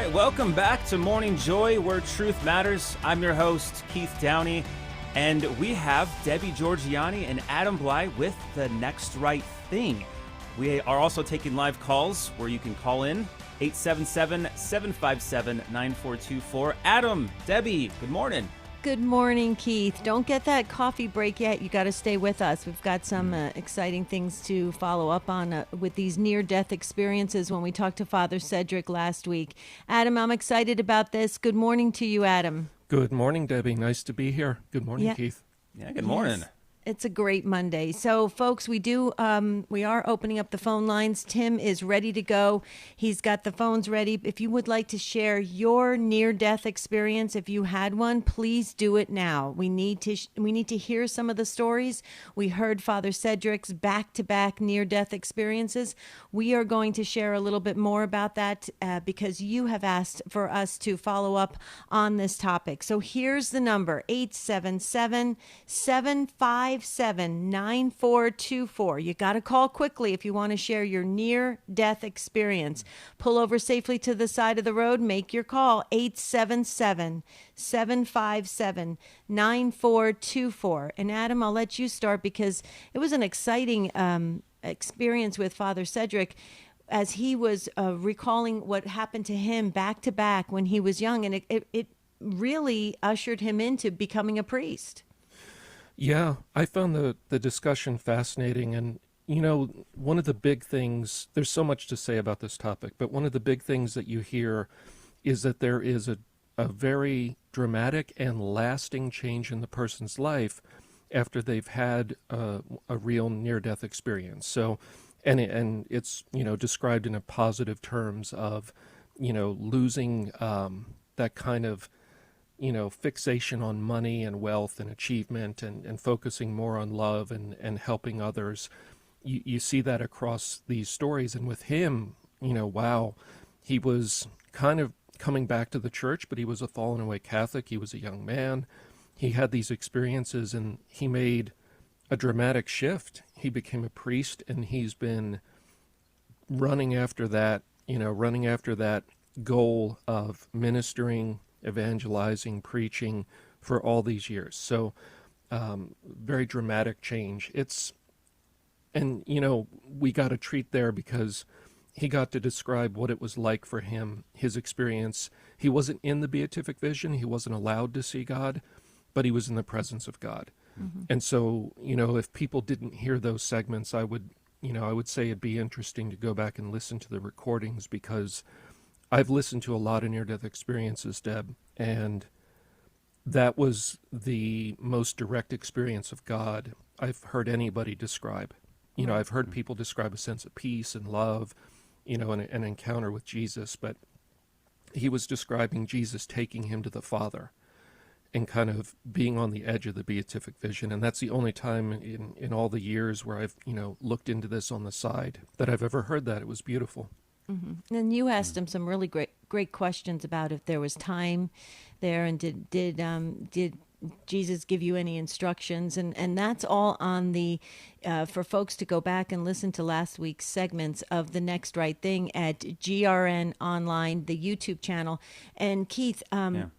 right, welcome back to Morning Joy, where truth matters. I'm your host, Keith Downey, and we have Debbie Georgianni and Adam Bly with The Next Right Thing. We are also taking live calls where you can call in, 877-757-9424. Adam, Debbie, good morning. Good morning, Keith. Don't get that coffee break yet. You got to stay with us. We've got some exciting things to follow up on with these near-death experiences when we talked to Father Cedric last week. Adam, I'm excited about this. Good morning to you, Adam. Good morning, Debbie. Nice to be here. Good morning, Keith. Yeah, good morning. Yes. It's a great Monday. So, folks, we are opening up the phone lines. Tim is ready to go. He's got the phones ready. If you would like to share your near-death experience, if you had one, please do it now. We need to hear some of the stories. We heard Father Cedric's back-to-back near-death experiences. We are going to share a little bit more about that because you have asked for us to follow up on this topic. So here's the number, 877-757-9424. You got to call quickly if you want to share your near-death experience. Pull over safely to the side of the road. Make your call, 877-757-9424. And Adam, I'll let you start because it was an exciting experience with Father Cedric as he was recalling what happened to him back to back when he was young. And it really ushered him into becoming a priest. Yeah, I found the discussion fascinating. And, you know, one of the big things, there's so much to say about this topic, but one of the big things that you hear is that there is a very dramatic and lasting change in the person's life after they've had a real near-death experience. So, and it's, you know, described in a positive terms of, you know, losing that kind of, you know, fixation on money and wealth and achievement and focusing more on love and helping others. You see that across these stories. And with him, you know, wow, he was kind of coming back to the church, but he was a fallen away Catholic. He was a young man. He had these experiences and he made a dramatic shift. He became a priest and he's been running after that goal of ministering, evangelizing, preaching for all these years. So very dramatic change. And you know, we got a treat there because he got to describe what it was like for him, his experience. He wasn't in the beatific vision. He wasn't allowed to see God, but he was in the presence of God. Mm-hmm. And so, you know, if people didn't hear those segments, I would say it'd be interesting to go back and listen to the recordings because I've listened to a lot of near-death experiences, Deb, and that was the most direct experience of God I've heard anybody describe. You know, I've heard people describe a sense of peace and love, you know, an encounter with Jesus, but he was describing Jesus taking him to the Father and kind of being on the edge of the beatific vision. And that's the only time in all the years where I've, you know, looked into this on the side that I've ever heard that. It was beautiful. Mm-hmm. And you asked him some really great questions about if there was time there, and did Jesus give you any instructions? And that's all on the for folks to go back and listen to last week's segments of The Next Right Thing at GRN Online, the YouTube channel. And Keith,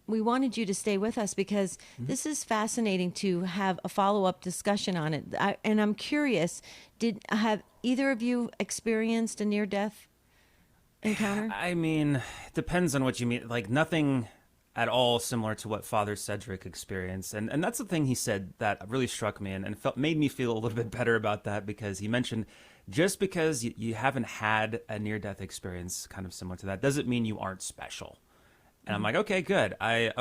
we wanted you to stay with us because this is fascinating to have a follow-up discussion on it. And I'm curious, have either of you experienced a near-death encounter? I mean, it depends on what you mean. Like nothing at all similar to what Father Cedric experienced. And that's the thing he said that really struck me and made me feel a little bit better about that, because he mentioned just because you haven't had a near-death experience kind of similar to that doesn't mean you aren't special. And I'm like, okay, good. I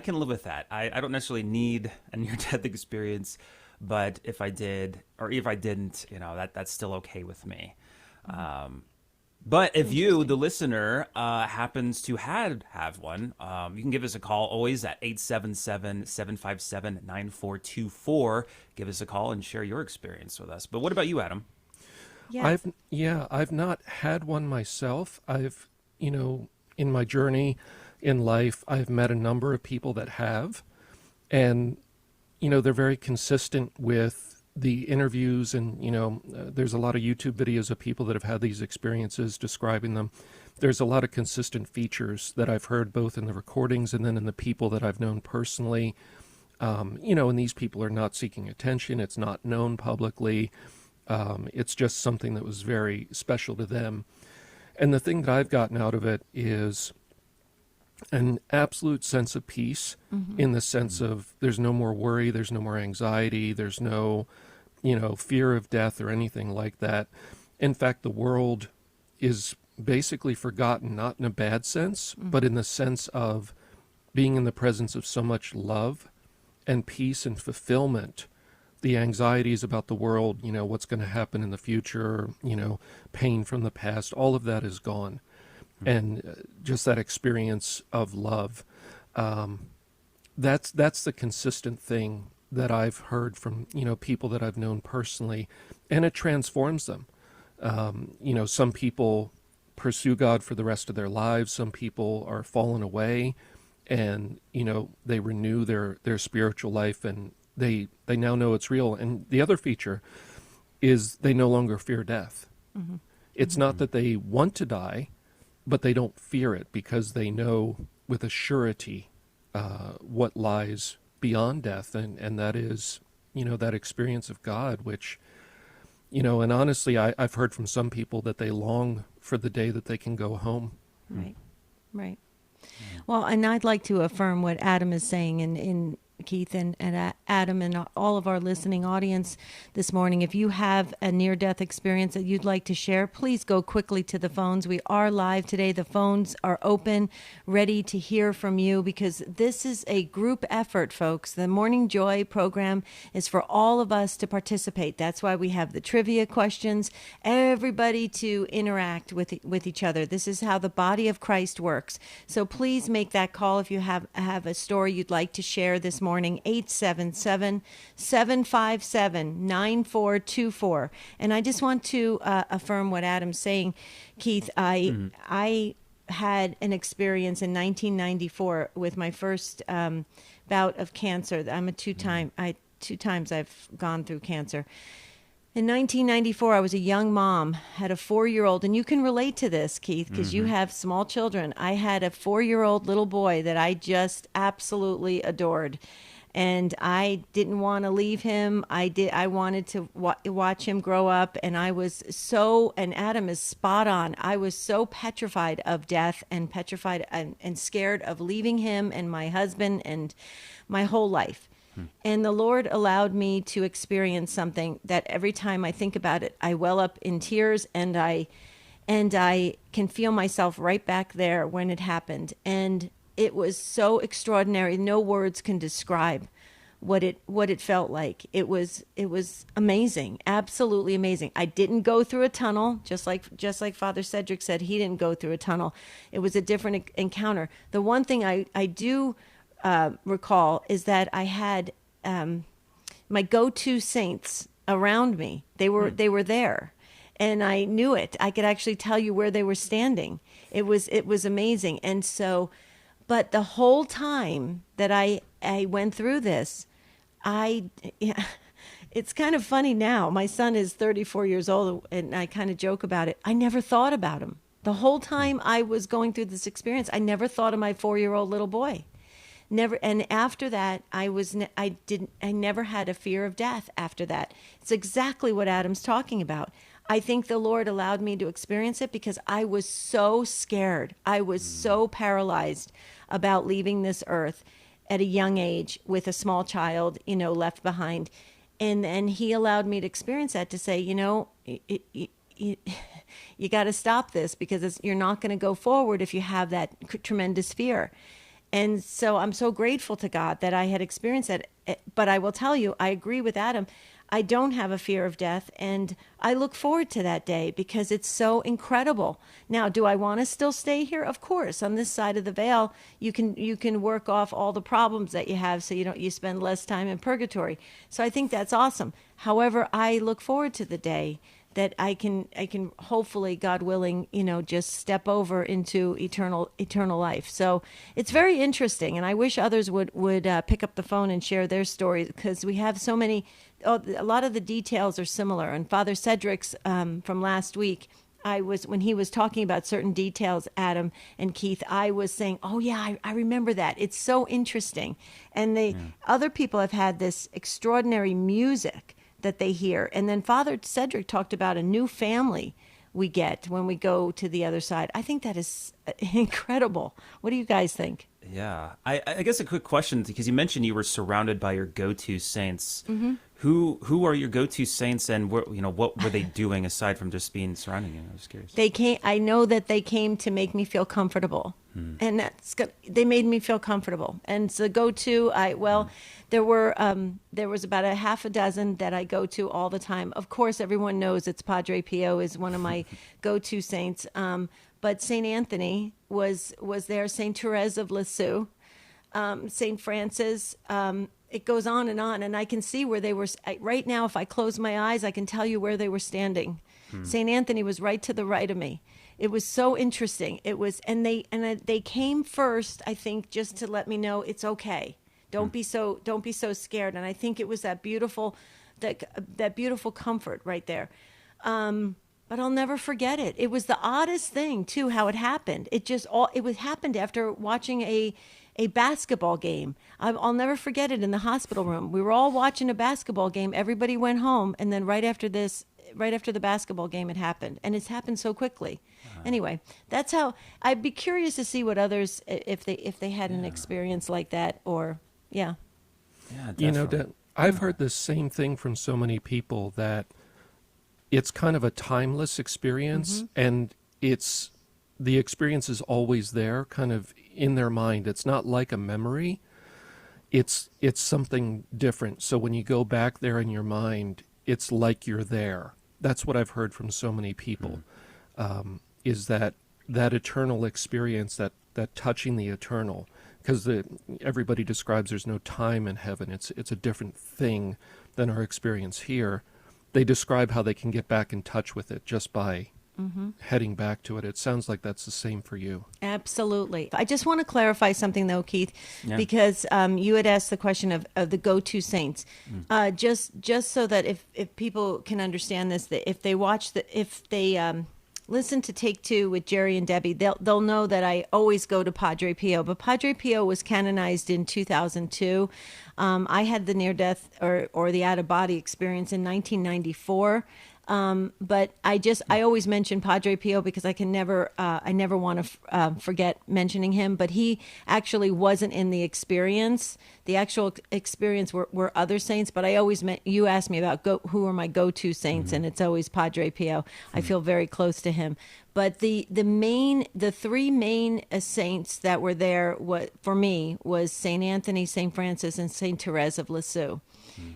can live with that. I don't necessarily need a near-death experience, but if I did, or if I didn't, you know, that's still okay with me. But if you, the listener, happens to have one, you can give us a call always at 877-757-9424. Give us a call and share your experience with us. But what about you, Adam? Yeah. I've not had one myself. I've, you know, in my journey in life, I've met a number of people that have, and, you know, they're very consistent with the interviews, and there's a lot of YouTube videos of people that have had these experiences describing them. There's a lot of consistent features that I've heard both in the recordings and then in the people that I've known personally. And these people are not seeking attention. It's not known publicly. It's just something that was very special to them. And the thing that I've gotten out of it is an absolute sense of peace, in the sense of there's no more worry, there's no more anxiety, there's no, fear of death or anything like that. In fact, the world is basically forgotten, not in a bad sense, but in the sense of being in the presence of so much love and peace and fulfillment. The anxieties about the world, what's going to happen in the future, pain from the past, all of that is gone. And just that experience of love, that's the consistent thing that I've heard from, people that I've known personally, and it transforms them. Some people pursue God for the rest of their lives. Some people are fallen away, and, they renew their spiritual life, and they now know it's real. And the other feature is they no longer fear death. It's not that they want to die, but they don't fear it because they know with a surety what lies beyond death, and that is, that experience of God, which, and honestly, I've heard from some people that they long for the day that they can go home. Right. Well, and I'd like to affirm what Adam is saying in Keith and Adam and all of our listening audience this morning. If you have a near-death experience that you'd like to share, please go quickly to the phones. We are live today. The phones are open, ready to hear from you, because this is a group effort, folks. The Morning Joy program is for all of us to participate. That's why we have the trivia questions, everybody to interact with each other. This is how the body of Christ works. So please make that call if you have a story you'd like to share this morning. 877-757-9424. And I just want to affirm what Adam's saying, Keith. I had an experience in 1994 with my first bout of cancer. I'm two times I've gone through cancer. In 1994, I was a young mom, had a 4-year-old, and you can relate to this, Keith, because you have small children. I had a 4-year-old little boy that I just absolutely adored, and I didn't want to leave him. I wanted to watch him grow up, and and Adam is spot on. I was so petrified of death and petrified and scared of leaving him and my husband and my whole life. And the Lord allowed me to experience something that every time I think about it, I well up in tears, and I can feel myself right back there when it happened. And it was so extraordinary. No words can describe what it felt like. It was amazing, absolutely amazing. I didn't go through a tunnel, just like Father Cedric said. He didn't go through a tunnel. It was a different encounter. The one thing I do recall is that I had my go-to saints around me. They were there, and I knew it. I could actually tell you where they were standing. It was amazing. And so, but the whole time that I went through this, it's kind of funny now. My son is 34 years old, and I kind of joke about it. I never thought about him. The whole time I was going through this experience, I never thought of my 4-year-old little boy. Never. And after that, I never had a fear of death after that. It's exactly what Adam's talking about. I think the Lord allowed me to experience it because I was so scared. I was so paralyzed about leaving this earth at a young age with a small child, left behind. And then he allowed me to experience that, to say, you got to stop this, because you're not going to go forward if you have that tremendous fear. And so I'm so grateful to God that I had experienced that. But I will tell you, I agree with Adam. I don't have a fear of death, and I look forward to that day because it's so incredible. Now, do I want to still stay here? Of course. On this side of the veil, you can work off all the problems that you have, so you spend less time in purgatory. So I think that's awesome. However, I look forward to the day that I can hopefully, God willing, just step over into eternal life. So it's very interesting, and I wish others would pick up the phone and share their stories, because we have so many. Oh, a lot of the details are similar. And Father Cedric's from last week, when he was talking about certain details, Adam and Keith, I was saying, oh yeah, I remember that. It's so interesting. And the other people have had this extraordinary music that they hear. And then Father Cedric talked about a new family we get when we go to the other side. I think that is incredible. What do you guys think? Yeah. I guess a quick question, because you mentioned you were surrounded by your go-to saints. Mm-hmm. Who are your go-to saints, and what were they doing aside from just being surrounding you? I was curious. They came. I know that they came to make me feel comfortable, and they made me feel comfortable. And so go-to, there was about a half a dozen that I go to all the time. Of course, everyone knows it's Padre Pio is one of my go-to saints. But Saint Anthony was there. Saint Therese of Lisieux, Saint Francis. It goes on, and I can see where they were. Right now, if I close my eyes, I can tell you where they were standing. Saint Anthony was right to the right of me. It was so interesting. It was, and they came first, I think, just to let me know it's okay. Don't be so scared. And I think it was that beautiful comfort right there. But I'll never forget it. It was the oddest thing too, how it happened. It happened after watching a basketball game. I'll never forget it in the hospital room. We were all watching a basketball game. Everybody went home, and then right after the basketball game, it happened, and it's happened so quickly. Anyway, that's how. I'd be curious to see what others, if they had an experience like that, or yeah. Yeah, Dan, I've heard the same thing from so many people, that it's kind of a timeless experience, and the experience is always there, kind of in their mind. It's not like a memory. It's something different. So when you go back there in your mind, it's like you're there. That's what I've heard from so many people, is that eternal experience, that touching the eternal. Because everybody describes there's no time in heaven. It's a different thing than our experience here. They describe how they can get back in touch with it just by heading back to it. It sounds like that's the same for you. Absolutely. I just want to clarify something, though, Keith, because you had asked the question of the go-to saints. Just so that if people can understand this, that if they listen to Take Two with Jerry and Debbie, they'll know that I always go to Padre Pio. But Padre Pio was canonized in 2002. I had the near-death or the out-of-body experience in 1994. But I always mention Padre Pio because I never want to forget mentioning him. But he actually wasn't in the experience. The actual experience were other saints. But I always you asked me about who are my go-to saints, and it's always Padre Pio. I feel very close to him. But the three main saints that were there for me was Saint Anthony, Saint Francis, and Saint Therese of Lisieux.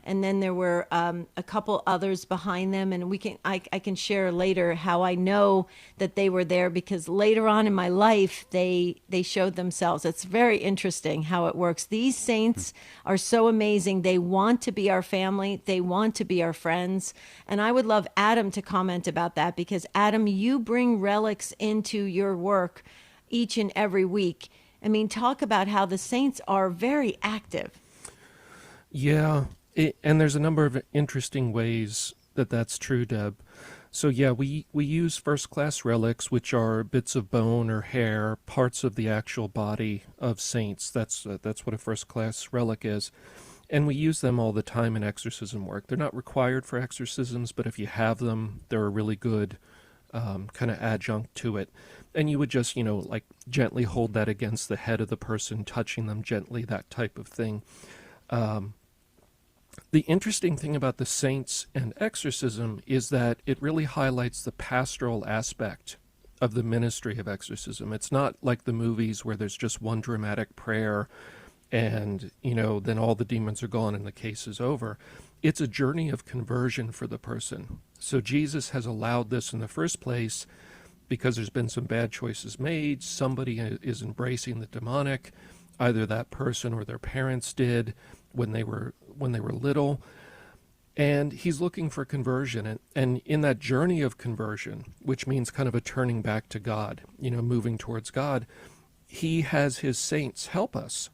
And then there were a couple others behind them, and I can share later how I know that they were there, because later on in my life they showed themselves. It's very interesting how it works. These saints are so amazing. They want to be our family. They want to be our friends. And I would love Adam to comment about that, because Adam, you bring relics into your work each and every week. I mean, talk about how the saints are very active. Yeah. And there's a number of interesting ways that's true, Deb. So yeah, we use first-class relics, which are bits of bone or hair, parts of the actual body of saints. That's what a first-class relic is. And we use them all the time in exorcism work. They're not required for exorcisms, but if you have them, they're a really good kind of adjunct to it. And you would just, like gently hold that against the head of the person, touching them gently, that type of thing. The interesting thing about the saints and exorcism is that it really highlights the pastoral aspect of the ministry of exorcism. It's not like the movies where there's just one dramatic prayer and, then all the demons are gone and the case is over. It's a journey of conversion for the person. So Jesus has allowed this in the first place because there's been some bad choices made. Somebody is embracing the demonic. Either that person or their parents did when they were little. And he's looking for conversion. And in that journey of conversion, which means kind of a turning back to God, moving towards God, he has his saints help us.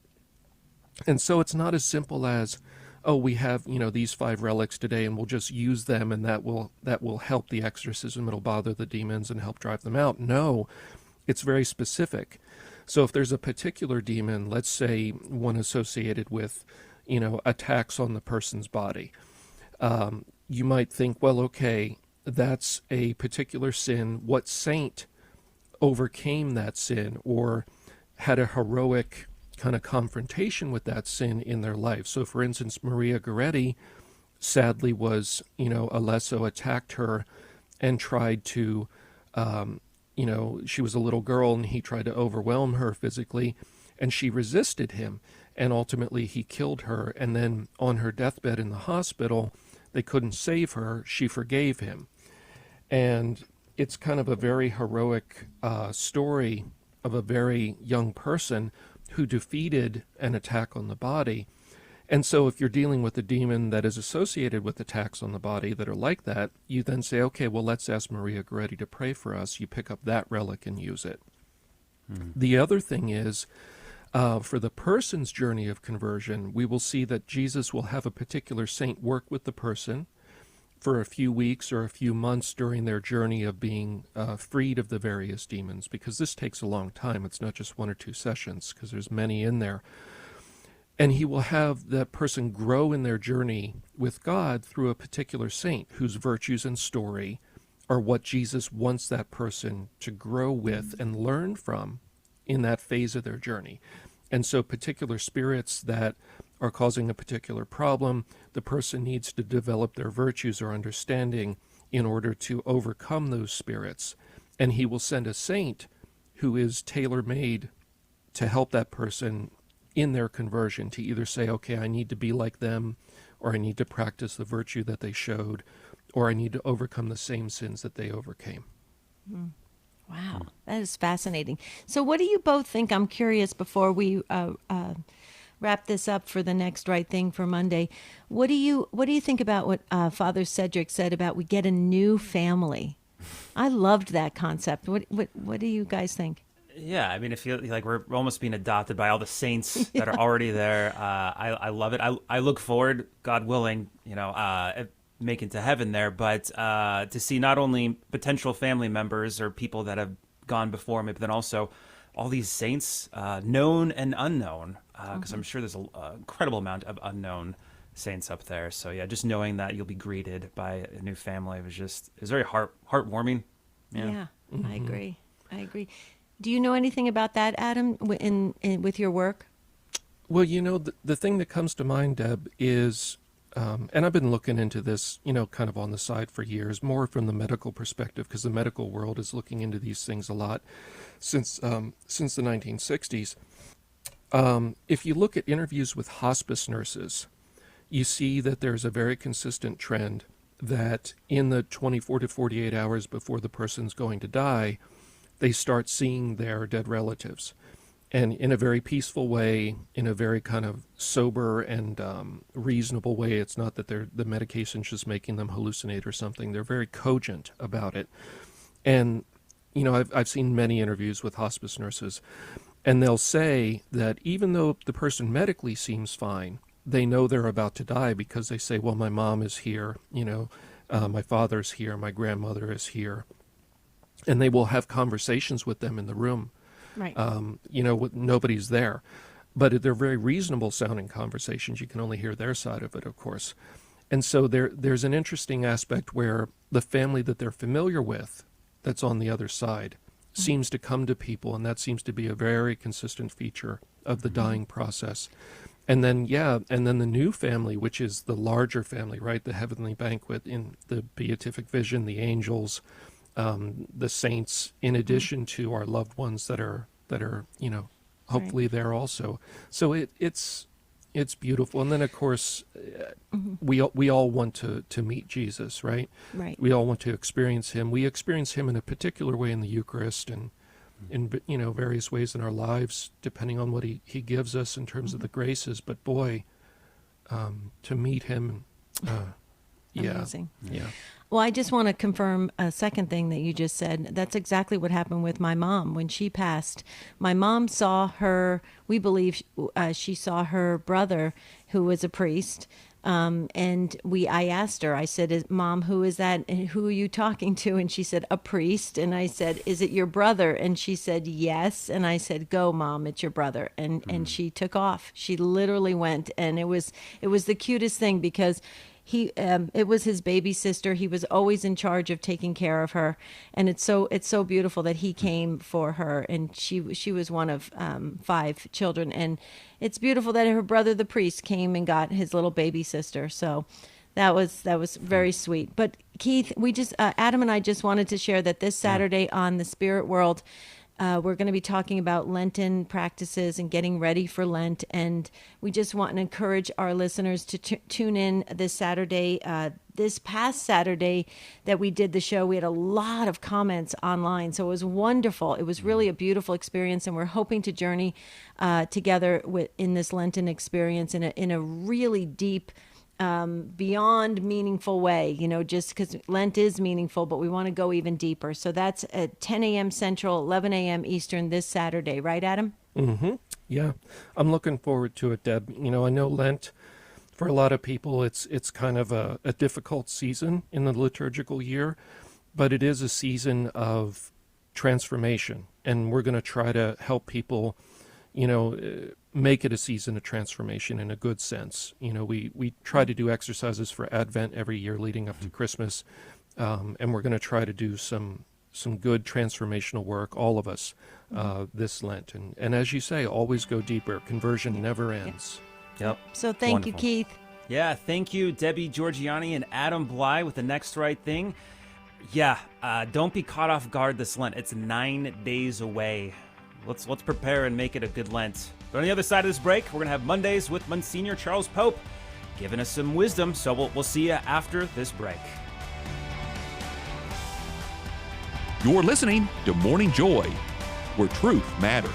And so it's not as simple as, oh, we have, these 5 relics today and we'll just use them and that will help the exorcism. It'll bother the demons and help drive them out. No, it's very specific. So if there's a particular demon, let's say one associated with, attacks on the person's body, you might think, well, okay, that's a particular sin. What saint overcame that sin or had a heroic kind of confrontation with that sin in their life? So, for instance, Maria Goretti sadly was, Alesso attacked her and tried to, she was a little girl and he tried to overwhelm her physically, and she resisted him, and ultimately he killed her. And then on her deathbed in the hospital, they couldn't save her. She forgave him. And it's kind of a very heroic story of a very young person who defeated an attack on the body. And so if you're dealing with a demon that is associated with attacks on the body that are like that, you then say, okay, well, let's ask Maria Goretti to pray for us. You pick up that relic and use it. The other thing is, for the person's journey of conversion, we will see that Jesus will have a particular saint work with the person for a few weeks or a few months during their journey of being freed of the various demons, because this takes a long time. It's not just 1 or 2 sessions, because there's many in there. And he will have that person grow in their journey with God through a particular saint whose virtues and story are what Jesus wants that person to grow with and learn from in that phase of their journey. And so particular spirits that are causing a particular problem, the person needs to develop their virtues or understanding in order to overcome those spirits. And he will send a saint who is tailor-made to help that person in their conversion, to either say, okay, I need to be like them, or I need to practice the virtue that they showed, or I need to overcome the same sins that they overcame. Wow, that is fascinating. So what do you both think? I'm curious before we wrap this up for the next Right Thing for Monday. What do you think about what Father Cedric said about we get a new family? I loved that concept. What do you guys think? Yeah, I mean, I feel like we're almost being adopted by all the saints that are already there. I love it. I look forward, God willing, making to heaven there, but to see not only potential family members or people that have gone before me, but then also all these saints, known and unknown, because I'm sure there's an incredible amount of unknown saints up there. So yeah, just knowing that you'll be greeted by a new family was very heartwarming. Yeah, I agree. Do you know anything about that, Adam, with your work? Well, the thing that comes to mind, Deb, is, and I've been looking into this, kind of on the side for years, more from the medical perspective, because the medical world is looking into these things a lot since the 1960s. If you look at interviews with hospice nurses, you see that there's a very consistent trend that in the 24 to 48 hours before the person's going to die, they start seeing their dead relatives. And in a very peaceful way, in a very kind of sober and reasonable way. It's not that the medication's just making them hallucinate or something. They're very cogent about it. And, I've seen many interviews with hospice nurses, and they'll say that even though the person medically seems fine, they know they're about to die because they say, well, my mom is here, my father's here, my grandmother is here. And they will have conversations with them in the room. Right. Nobody's there. But they're very reasonable sounding conversations. You can only hear their side of it, of course. And so there's an interesting aspect where the family that they're familiar with that's on the other side seems to come to people, and that seems to be a very consistent feature of the dying process. And then, the new family, which is the larger family, right? The heavenly banquet in the beatific vision, the angels, the saints, in addition to our loved ones that are hopefully there also. So it's beautiful. And then of course we all want to meet Jesus, right? Right. We all want to experience him. We experience him in a particular way in the Eucharist and in various ways in our lives, depending on what he gives us in terms of the graces. But boy, to meet him, Yeah. Amazing. Yeah. Well, I just want to confirm a second thing that you just said. That's exactly what happened with my mom when she passed. My mom saw we believe she saw her brother, who was a priest. I asked her, I said, Mom, who is that? And who are you talking to? And she said, a priest. And I said, is it your brother? And she said, yes. And I said, go, Mom, it's your brother. And she took off. She literally went. And it was the cutest thing because it was his baby sister. He was always in charge of taking care of her, and it's so beautiful that he came for her, and she was one of 5 children, and it's beautiful that her brother, the priest, came and got his little baby sister. So that was very sweet. But Keith, we just Adam and I just wanted to share that this Saturday on the Spirit World, we're going to be talking about Lenten practices and getting ready for Lent. And we just want to encourage our listeners to tune in this Saturday. This past Saturday that we did the show, we had a lot of comments online. So it was wonderful. It was really a beautiful experience. And we're hoping to journey together in this Lenten experience in a really deep, beyond meaningful way, just because Lent is meaningful, but we want to go even deeper. So that's at 10 a.m. Central, 11 a.m. Eastern this Saturday. Right, Adam? Mm-hmm. Yeah. I'm looking forward to it, Deb. I know Lent, for a lot of people, it's kind of a difficult season in the liturgical year, but it is a season of transformation. And we're going to try to help people, make it a season of transformation in a good sense. We try to do exercises for Advent every year leading up to Christmas, and we're going to try to do some good transformational work, all of us, this Lent. And as you say, always go deeper. Conversion never ends. Yep. So thank you, Keith. Yeah, thank you, Debbie Georgiani and Adam Bly with The Next Right Thing. Yeah, don't be caught off guard this Lent. It's 9 days away. Let's prepare and make it a good Lent. But on the other side of this break, we're going to have Mondays with Monsignor Charles Pope giving us some wisdom. So we'll see you after this break. You're listening to Morning Joy, where truth matters.